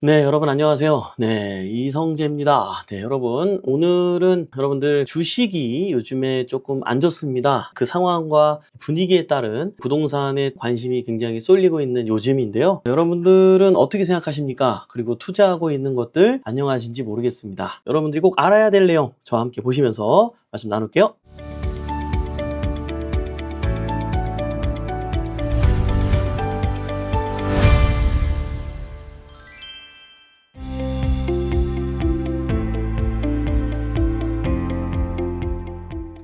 네, 여러분 안녕하세요. 네, 이성재입니다. 네, 여러분 오늘은 여러분들 주식이 요즘에 조금 안 좋습니다. 그 상황과 분위기에 따른 부동산에 관심이 굉장히 쏠리고 있는 요즘인데요. 여러분들은 어떻게 생각하십니까? 그리고 투자하고 있는 것들 안녕하신지 모르겠습니다. 여러분들이 꼭 알아야 될 내용 저와 함께 보시면서 말씀 나눌게요.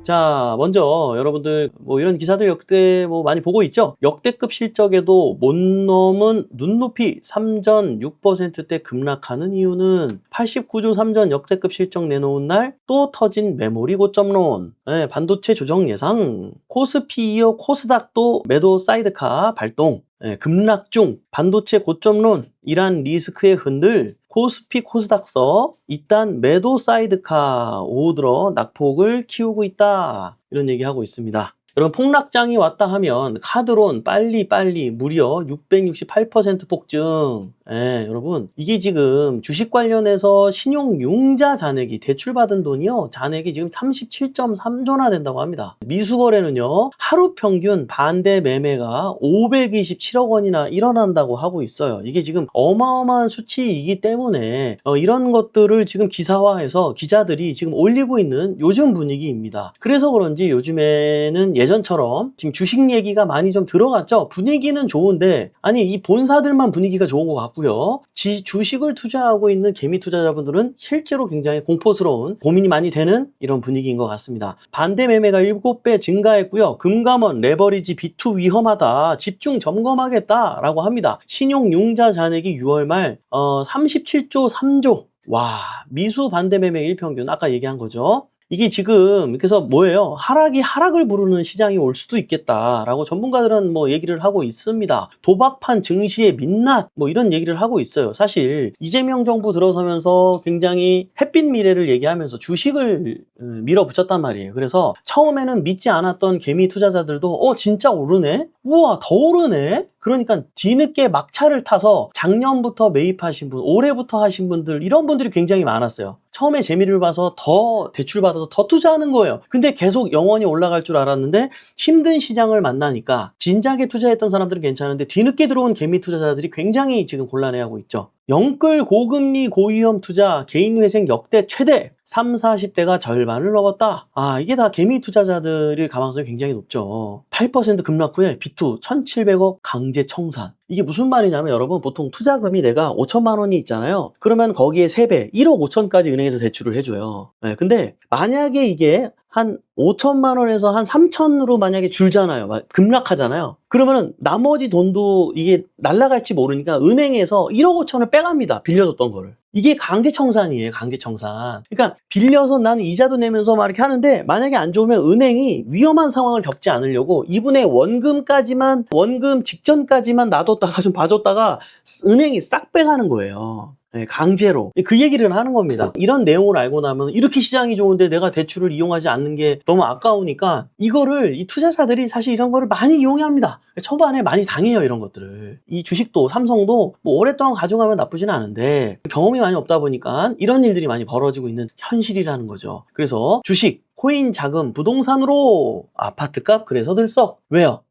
자, 먼저 여러분들 뭐 이런 기사들 역대 뭐 많이 보고 있죠? 역대급 실적에도 못 넘은 눈높이 3전 6%대 급락하는 이유는 89조 3전 역대급 실적 내놓은 날 또 터진 메모리 고점론, 반도체 조정 예상, 코스피 이어 코스닥도 매도 사이드카 발동, 급락 중 반도체 고점론, 이란 리스크에 흔들 코스피 코스닥서 이딴 매도 사이드카 오후 들어 낙폭을 키우고 있다, 이런 얘기하고 있습니다. 여러분, 폭락장이 왔다 하면 카드론 빨리 무려 668% 폭증. 여러분, 이게 지금 주식 관련해서 신용융자 잔액이 대출받은 돈이요, 잔액이 지금 37.3조나 된다고 합니다. 미수거래는요 하루 평균 반대 매매가 527억 원이나 일어난다고 하고 있어요. 이게 지금 어마어마한 수치이기 때문에 이런 것들을 지금 기사화해서 기자들이 지금 올리고 있는 요즘 분위기입니다. 그래서 그런지 요즘에는 예전처럼 지금 주식 얘기가 많이 좀 들어갔죠. 분위기는 좋은데, 아니 이 본사들만 분위기가 좋은 것 같고요, 주식을 투자하고 있는 개미 투자자분들은 실제로 굉장히 공포스러운, 고민이 많이 되는 이런 분위기인 것 같습니다. 반대 매매가 7배 증가했고요, 금감원 레버리지 B2 위험하다, 집중 점검하겠다라고 합니다. 신용융자 잔액이 6월 말 37조 3조. 와, 미수 반대 매매 일평균 아까 얘기한 거죠. 이게 지금 그래서 뭐예요? 하락이 하락을 부르는 시장이 올 수도 있겠다라고 전문가들은 뭐 얘기를 하고 있습니다. 도박판 증시의 민낯 뭐 이런 얘기를 하고 있어요. 사실 이재명 정부 들어서면서 굉장히 햇빛 미래를 얘기하면서 주식을 밀어붙였단 말이에요. 그래서 처음에는 믿지 않았던 개미 투자자들도 진짜 오르네? 우와, 더 오르네? 그러니까 뒤늦게 막차를 타서 작년부터 매입하신 분, 올해부터 하신 분들, 이런 분들이 굉장히 많았어요. 처음에 재미를 봐서 더 대출받아서 더 투자하는 거예요. 근데 계속 영원히 올라갈 줄 알았는데 힘든 시장을 만나니까 진작에 투자했던 사람들은 괜찮은데 뒤늦게 들어온 개미 투자자들이 굉장히 지금 곤란해하고 있죠. 영끌 고금리 고위험 투자 개인회생 역대 최대, 30, 40대가 절반을 넘었다. 이게 다 개미 투자자들일 가능성이 굉장히 높죠. 8% 급락 후에 B2 1,700억 강제 청산. 이게 무슨 말이냐면, 여러분 보통 투자금이 내가 5천만 원이 있잖아요. 그러면 거기에 3배 1억 5천까지 은행에서 대출을 해줘요. 근데 만약에 이게 한 5천만 원에서 한 3천으로 만약에 줄잖아요. 급락하잖아요. 그러면은 나머지 돈도 이게 날아갈지 모르니까 은행에서 1억 5천을 빼갑니다. 빌려줬던 거를. 이게 강제청산이에요, 강제청산. 그러니까 빌려서 나는 이자도 내면서 막 이렇게 하는데, 만약에 안 좋으면 은행이 위험한 상황을 겪지 않으려고 이분의 원금 직전까지만 놔뒀다가 좀 봐줬다가 은행이 싹 빼가는 거예요. 강제로. 그 얘기를 하는 겁니다. 이런 내용을 알고 나면 이렇게 시장이 좋은데 내가 대출을 이용하지 않는 게 너무 아까우니까, 이거를 이 투자자들이 사실 이런 거를 많이 이용합니다. 초반에 많이 당해요, 이런 것들을. 이 주식도 삼성도 뭐 오랫동안 가져가면 나쁘지는 않은데 경험이 많이 없다 보니까 이런 일들이 많이 벌어지고 있는 현실이라는 거죠. 그래서 주식, 코인 자금, 부동산으로 아파트값 그래서 들썩. 왜요?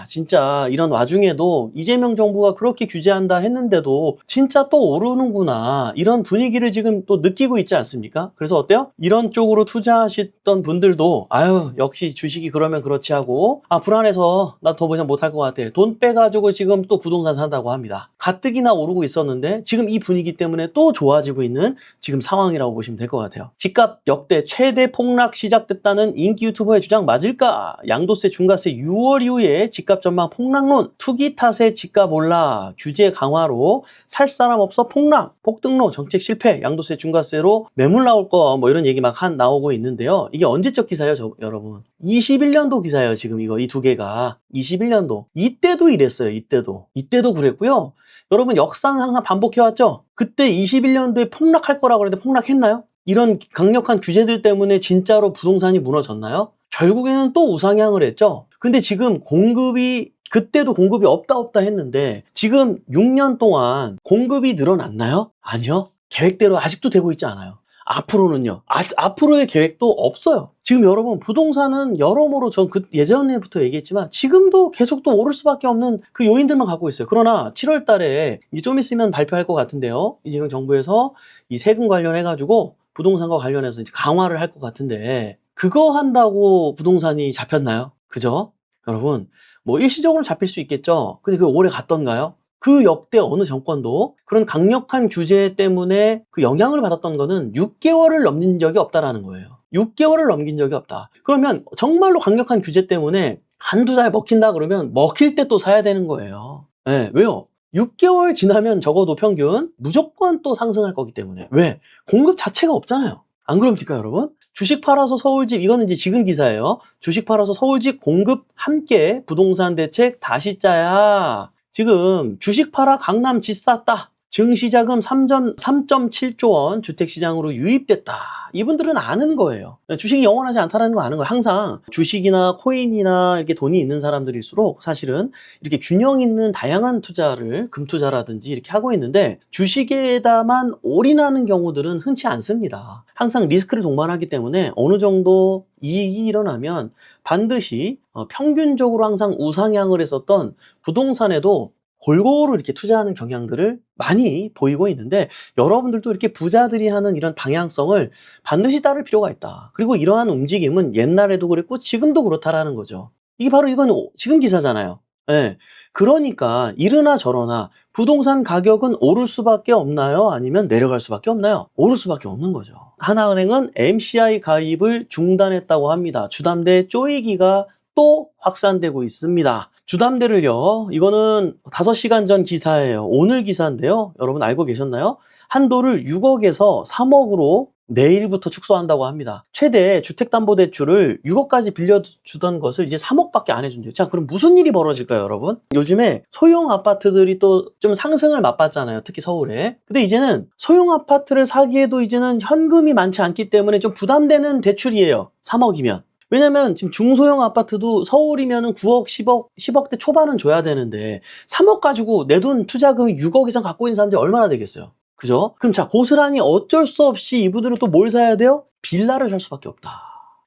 진짜 이런 와중에도 이재명 정부가 그렇게 규제한다 했는데도 진짜 또 오르는구나, 이런 분위기를 지금 또 느끼고 있지 않습니까? 그래서 어때요? 이런 쪽으로 투자하셨던 분들도 역시 주식이 그러면 그렇지 하고, 불안해서 나 더 이상 못할 것 같아, 돈 빼가지고 지금 또 부동산 산다고 합니다. 가뜩이나 오르고 있었는데 지금 이 분위기 때문에 또 좋아지고 있는 지금 상황이라고 보시면 될 것 같아요. 집값 역대 최대 폭락 시작됐다는 인기 유튜버의 주장 맞을까? 양도세 중과세 6월 이후에 집값 전망 폭락론, 투기 탓에 집값 올라, 규제 강화로 살 사람 없어 폭락, 폭등로, 정책 실패, 양도세 중과세로 매물 나올 거, 뭐 이런 얘기 막 나오고 있는데요. 이게 언제적 기사예요, 여러분? 21년도 기사예요. 지금 이 두 개가 21년도. 이때도 이랬어요. 이때도 그랬고요. 여러분, 역사는 항상 반복해왔죠. 그때 21년도에 폭락할 거라고 그랬는데 폭락했나요? 이런 강력한 규제들 때문에 진짜로 부동산이 무너졌나요? 결국에는 또 우상향을 했죠. 근데 지금 공급이 그때도 공급이 없다 했는데 지금 6년 동안 공급이 늘어났나요? 아니요. 계획대로 아직도 되고 있지 않아요. 앞으로는요. 앞으로의 계획도 없어요. 지금 여러분 부동산은 여러모로 전 예전에부터 얘기했지만 지금도 계속 또 오를 수밖에 없는 그 요인들만 갖고 있어요. 그러나 7월 달에 이제 좀 있으면 발표할 것 같은데요. 이제 정부에서 이 세금 관련해 가지고 부동산과 관련해서 이제 강화를 할 것 같은데 그거 한다고 부동산이 잡혔나요? 그죠? 여러분 뭐 일시적으로 잡힐 수 있겠죠. 근데 그 오래 갔던가요? 그 역대 어느 정권도 그런 강력한 규제 때문에 그 영향을 받았던 거는 6개월을 넘긴 적이 없다라는 거예요. 6개월을 넘긴 적이 없다. 그러면 정말로 강력한 규제 때문에 한두 달 먹힌다 그러면 먹힐 때 또 사야 되는 거예요. 네, 왜요? 6개월 지나면 적어도 평균 무조건 또 상승할 거기 때문에. 왜? 공급 자체가 없잖아요. 안 그럽니까 여러분? 주식 팔아서 서울집, 이거는 이제 지금 기사예요. 주식 팔아서 서울집 공급 함께 부동산 대책 다시 짜야. 지금 주식 팔아 강남 집 쌌다. 증시자금 3.7조 원 주택시장으로 유입됐다. 이분들은 아는 거예요. 주식이 영원하지 않다는 거 아는 거예요. 항상 주식이나 코인이나 이렇게 돈이 있는 사람들일수록 사실은 이렇게 균형 있는 다양한 투자를 금투자라든지 이렇게 하고 있는데 주식에다만 올인하는 경우들은 흔치 않습니다. 항상 리스크를 동반하기 때문에 어느 정도 이익이 일어나면 반드시 평균적으로 항상 우상향을 했었던 부동산에도 골고루 이렇게 투자하는 경향들을 많이 보이고 있는데 여러분들도 이렇게 부자들이 하는 이런 방향성을 반드시 따를 필요가 있다. 그리고 이러한 움직임은 옛날에도 그랬고 지금도 그렇다라는 거죠. 이게 바로 이건 지금 기사잖아요. 예. 그러니까 이러나 저러나 부동산 가격은 오를 수밖에 없나요? 아니면 내려갈 수밖에 없나요? 오를 수밖에 없는 거죠. 하나은행은 MCI 가입을 중단했다고 합니다. 주담대 쪼이기가 또 확산되고 있습니다. 주담대를요, 이거는 5시간 전 기사예요. 오늘 기사인데요. 여러분 알고 계셨나요? 한도를 6억에서 3억으로 내일부터 축소한다고 합니다. 최대 주택담보대출을 6억까지 빌려주던 것을 이제 3억밖에 안 해준대요. 자, 그럼 무슨 일이 벌어질까요, 여러분? 요즘에 소형 아파트들이 또 좀 상승을 맛봤잖아요. 특히 서울에. 근데 이제는 소형 아파트를 사기에도 이제는 현금이 많지 않기 때문에 좀 부담되는 대출이에요. 3억이면. 왜냐면 지금 중소형 아파트도 서울이면은 9억, 10억대 초반은 줘야 되는데 3억 가지고 내 돈 투자금이 6억 이상 갖고 있는 사람들이 얼마나 되겠어요? 그죠? 그럼 자, 고스란히 어쩔 수 없이 이분들은 또 뭘 사야 돼요? 빌라를 살 수밖에 없다.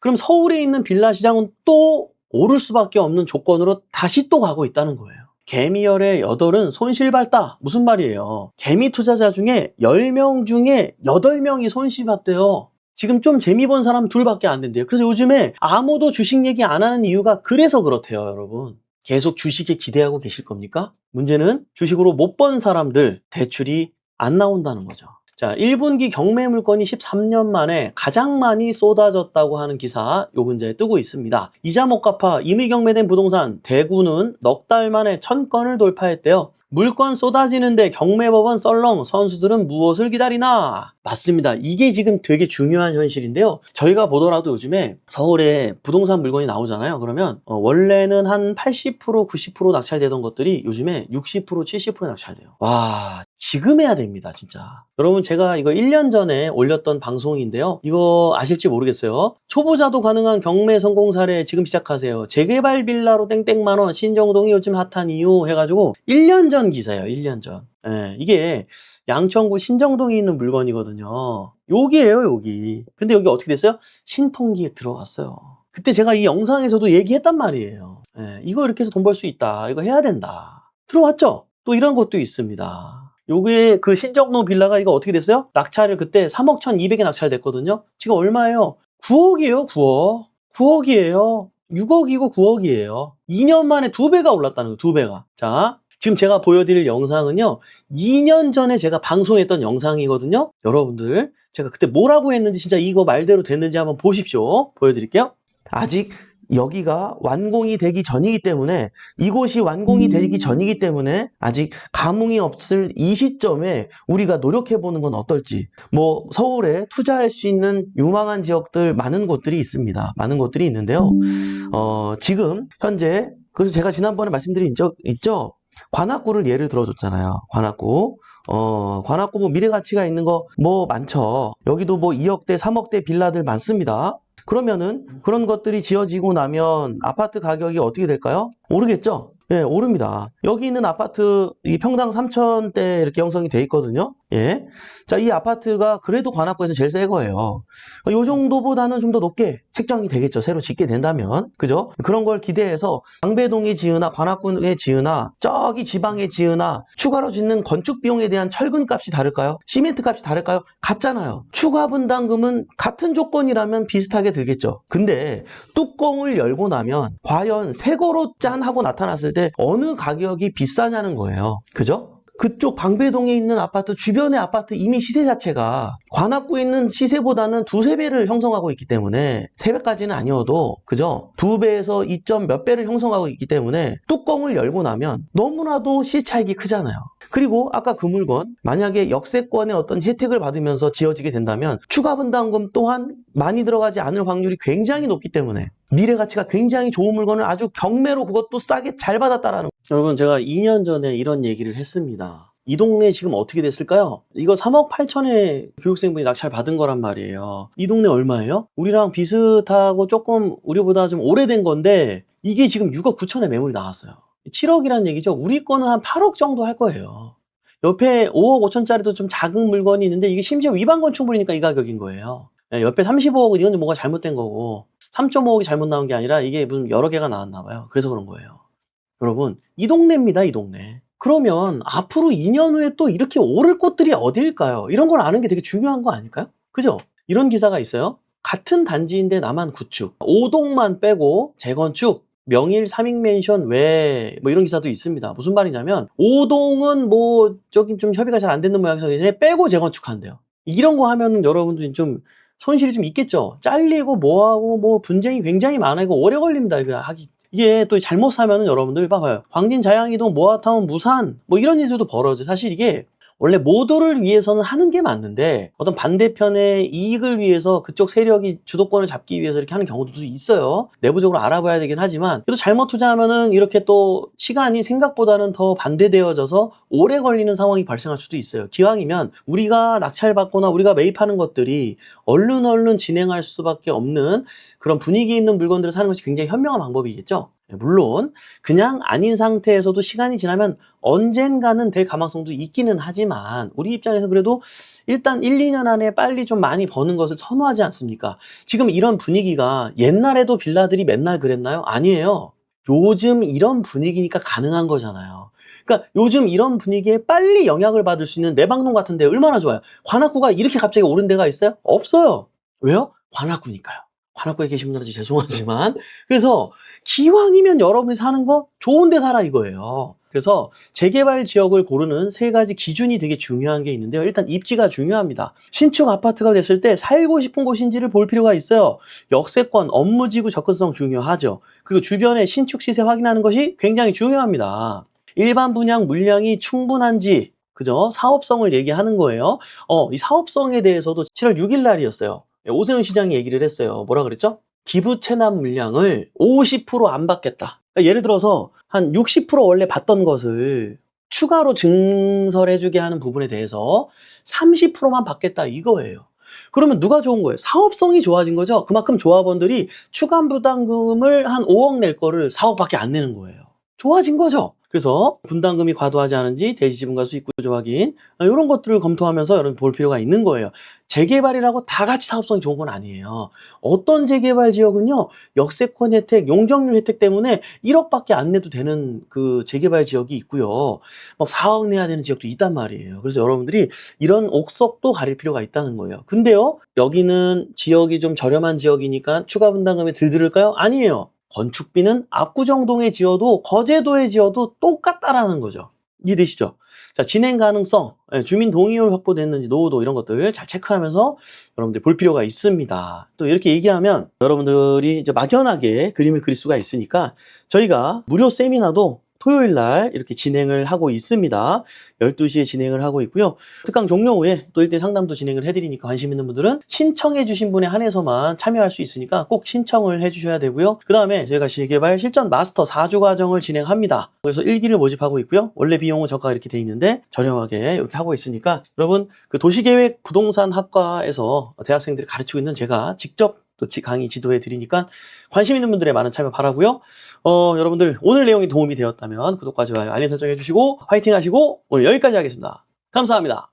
그럼 서울에 있는 빌라 시장은 또 오를 수밖에 없는 조건으로 다시 또 가고 있다는 거예요. 개미열의 8은 손실봤다. 무슨 말이에요? 개미 투자자 중에 10명 중에 8명이 손실봤대요. 지금 좀 재미 본 사람 둘밖에 안 된대요. 그래서 요즘에 아무도 주식 얘기 안 하는 이유가 그래서 그렇대요, 여러분. 계속 주식에 기대하고 계실 겁니까? 문제는 주식으로 못 번 사람들 대출이 안 나온다는 거죠. 자, 1분기 경매 물건이 13년 만에 가장 많이 쏟아졌다고 하는 기사 요 근처에 뜨고 있습니다. 이자 못 갚아 이미 경매된 부동산 대구는 넉 달 만에 1000건을 돌파했대요. 물건 쏟아지는데 경매법원 썰렁, 선수들은 무엇을 기다리나? 맞습니다. 이게 지금 되게 중요한 현실인데요. 저희가 보더라도 요즘에 서울에 부동산 물건이 나오잖아요. 그러면 원래는 한 80%, 90% 낙찰되던 것들이 요즘에 60%, 70% 낙찰돼요. 와, 지금 해야 됩니다, 진짜. 여러분, 제가 이거 1년 전에 올렸던 방송인데요. 이거 아실지 모르겠어요. 초보자도 가능한 경매 성공 사례 지금 시작하세요. 재개발 빌라로 땡땡만원, 신정동이 요즘 핫한 이유 해가지고 1년 전 기사예요, 1년 전. 예, 이게 양천구 신정동에 있는 물건이거든요. 여기에요, 여기. 근데 여기 어떻게 됐어요? 신통기에 들어갔어요. 그때 제가 이 영상에서도 얘기했단 말이에요. 예, 이거 이렇게 해서 돈 벌 수 있다. 이거 해야 된다. 들어왔죠? 또 이런 것도 있습니다. 요게 그 신정동 빌라가 이거 어떻게 됐어요? 낙찰을 그때 3억 1,200에 낙찰됐거든요. 지금 얼마예요? 9억이에요, 9억. 9억이에요. 6억이고 9억이에요. 2년 만에 2배가 올랐다는 거예요, 2배가. 자, 지금 제가 보여드릴 영상은요, 2년 전에 제가 방송했던 영상이거든요. 여러분들, 제가 그때 뭐라고 했는지 진짜 이거 말대로 됐는지 한번 보십시오. 보여드릴게요. 아직 여기가 완공이 되기 전이기 때문에, 이곳이 완공이 되기 전이기 때문에 아직 감흥이 없을 이 시점에 우리가 노력해보는 건 어떨지. 뭐 서울에 투자할 수 있는 유망한 지역들 많은 곳들이 있습니다. 많은 곳들이 있는데요. 지금 현재, 그래서 제가 지난번에 말씀드린 적 있죠? 관악구를 예를 들어줬잖아요. 관악구. 관악구 뭐 미래 가치가 있는 거 뭐 많죠. 여기도 뭐 2억대, 3억대 빌라들 많습니다. 그러면은 그런 것들이 지어지고 나면 아파트 가격이 어떻게 될까요? 오르겠죠? 예, 오릅니다. 여기 있는 아파트 이 평당 3천대 이렇게 형성이 돼 있거든요. 예. 자, 이 아파트가 그래도 관악구에서 제일 새 거예요. 요 정도보다는 좀 더 높게 책정이 되겠죠. 새로 짓게 된다면. 그죠? 그런 걸 기대해서 방배동에 지으나 관악구에 지으나 저기 지방에 지으나 추가로 짓는 건축 비용에 대한 철근 값이 다를까요? 시멘트 값이 다를까요? 같잖아요. 추가 분담금은 같은 조건이라면 비슷하게 들겠죠. 근데 뚜껑을 열고 나면 과연 새 거로 짠 하고 나타났을 때 어느 가격이 비싸냐는 거예요. 그죠? 그쪽 방배동에 있는 아파트, 주변의 아파트 이미 시세 자체가 관악구에 있는 시세보다는 두세 배를 형성하고 있기 때문에 3배까지는 아니어도 그죠? 2배에서 2점 몇 배를 형성하고 있기 때문에 뚜껑을 열고 나면 너무나도 시차익이 크잖아요. 그리고 아까 그 물건 만약에 역세권의 어떤 혜택을 받으면서 지어지게 된다면 추가 분담금 또한 많이 들어가지 않을 확률이 굉장히 높기 때문에 미래 가치가 굉장히 좋은 물건을 아주 경매로 그것도 싸게 잘 받았다라는 여러분 제가 2년 전에 이런 얘기를 했습니다. 이 동네 지금 어떻게 됐을까요? 이거 3억 8천에 교육생분이 낙찰 받은 거란 말이에요. 이 동네 얼마예요? 우리랑 비슷하고 조금 우리보다 좀 오래된 건데 이게 지금 6억 9천에 매물이 나왔어요. 7억이란 얘기죠. 우리 거는 한 8억 정도 할 거예요. 옆에 5억 5천짜리도 좀 작은 물건이 있는데 이게 심지어 위반 건축물이니까 이 가격인 거예요. 옆에 35억은 이건 뭐가 잘못된 거고 3.5억이 잘못 나온 게 아니라 이게 무슨 여러 개가 나왔나 봐요. 그래서 그런 거예요. 여러분 이 동네입니다. 이 동네. 그러면 앞으로 2년 후에 또 이렇게 오를 곳들이 어딜까요? 이런 걸 아는 게 되게 중요한 거 아닐까요? 그죠? 이런 기사가 있어요. 같은 단지인데 나만 구축 5동만 빼고 재건축 명일 삼익맨션 외 뭐 이런 기사도 있습니다. 무슨 말이냐면 5동은 뭐 저기 좀 협의가 잘 안 되는 모양이라서 빼고 재건축한대요. 이런 거 하면은 여러분들이 좀 손실이 좀 있겠죠. 잘리고 뭐하고 뭐 분쟁이 굉장히 많아요. 오래 걸립니다. 이거 하기. 이게 또 잘못 사면은 여러분들 봐봐요. 광진, 자양이동, 모아타운, 무산 뭐 이런 일들도 벌어져요. 사실 이게 원래 모두를 위해서는 하는 게 맞는데 어떤 반대편의 이익을 위해서 그쪽 세력이 주도권을 잡기 위해서 이렇게 하는 경우도 있어요. 내부적으로 알아봐야 되긴 하지만 그래도 잘못 투자하면은 이렇게 또 시간이 생각보다는 더 반대되어져서 오래 걸리는 상황이 발생할 수도 있어요. 기왕이면 우리가 낙찰받거나 우리가 매입하는 것들이 얼른 진행할 수밖에 없는 그런 분위기 있는 물건들을 사는 것이 굉장히 현명한 방법이겠죠. 물론 그냥 아닌 상태에서도 시간이 지나면 언젠가는 될 가능성도 있기는 하지만 우리 입장에서 그래도 일단 1, 2년 안에 빨리 좀 많이 버는 것을 선호하지 않습니까? 지금 이런 분위기가 옛날에도 빌라들이 맨날 그랬나요? 아니에요. 요즘 이런 분위기니까 가능한 거잖아요. 그러니까 요즘 이런 분위기에 빨리 영향을 받을 수 있는 내방동 같은 데 얼마나 좋아요. 관악구가 이렇게 갑자기 오른 데가 있어요? 없어요. 왜요? 관악구니까요. 관악구에 계신 분들한테 죄송하지만 그래서 기왕이면 여러분이 사는 거 좋은 데 사라 이거예요. 그래서 재개발 지역을 고르는 3가지 기준이 되게 중요한 게 있는데요. 일단 입지가 중요합니다. 신축 아파트가 됐을 때 살고 싶은 곳인지를 볼 필요가 있어요. 역세권, 업무지구 접근성 중요하죠. 그리고 주변의 신축 시세 확인하는 것이 굉장히 중요합니다. 일반 분양 물량이 충분한지 그죠? 사업성을 얘기하는 거예요. 이 사업성에 대해서도 7월 6일 날이었어요. 오세훈 시장이 얘기를 했어요. 뭐라 그랬죠? 기부 체납 물량을 50% 안 받겠다. 그러니까 예를 들어서 한 60% 원래 받던 것을 추가로 증설해주게 하는 부분에 대해서 30%만 받겠다 이거예요. 그러면 누가 좋은 거예요? 사업성이 좋아진 거죠. 그만큼 조합원들이 추가 부담금을 한 5억 낼 거를 4억밖에 안 내는 거예요. 좋아진 거죠. 그래서 분담금이 과도하지 않은지 대지지분과 수익구조 확인 이런 것들을 검토하면서 여러분 볼 필요가 있는 거예요. 재개발이라고 다 같이 사업성이 좋은 건 아니에요. 어떤 재개발 지역은요 역세권 혜택, 용적률 혜택 때문에 1억밖에 안 내도 되는 그 재개발 지역이 있고요. 막 4억 내야 되는 지역도 있단 말이에요. 그래서 여러분들이 이런 옥석도 가릴 필요가 있다는 거예요. 근데요 여기는 지역이 좀 저렴한 지역이니까 추가 분담금이 덜 들을까요? 아니에요. 건축비는 압구정동에 지어도 거제도에 지어도 똑같다라는 거죠. 이해되시죠? 자, 진행 가능성, 주민 동의율 확보됐는지 노후도 이런 것들 잘 체크하면서 여러분들 볼 필요가 있습니다. 또 이렇게 얘기하면 여러분들이 이제 막연하게 그림을 그릴 수가 있으니까 저희가 무료 세미나도 토요일 날 이렇게 진행을 하고 있습니다. 12시에 진행을 하고 있고요. 특강 종료 후에 또 1대1 상담도 진행을 해드리니까 관심 있는 분들은 신청해 주신 분에 한해서만 참여할 수 있으니까 꼭 신청을 해주셔야 되고요. 그 다음에 저희가 재개발 실전 마스터 4주 과정을 진행합니다. 그래서 1기를 모집하고 있고요. 원래 비용은 저가 이렇게 돼 있는데 저렴하게 이렇게 하고 있으니까 여러분 그 도시계획 부동산 학과에서 대학생들이 가르치고 있는 제가 직접 또 강의 지도해 드리니까 관심 있는 분들의 많은 참여 바라고요. 여러분들 오늘 내용이 도움이 되었다면 구독과 좋아요, 알림 설정 해주시고 화이팅 하시고 오늘 여기까지 하겠습니다. 감사합니다.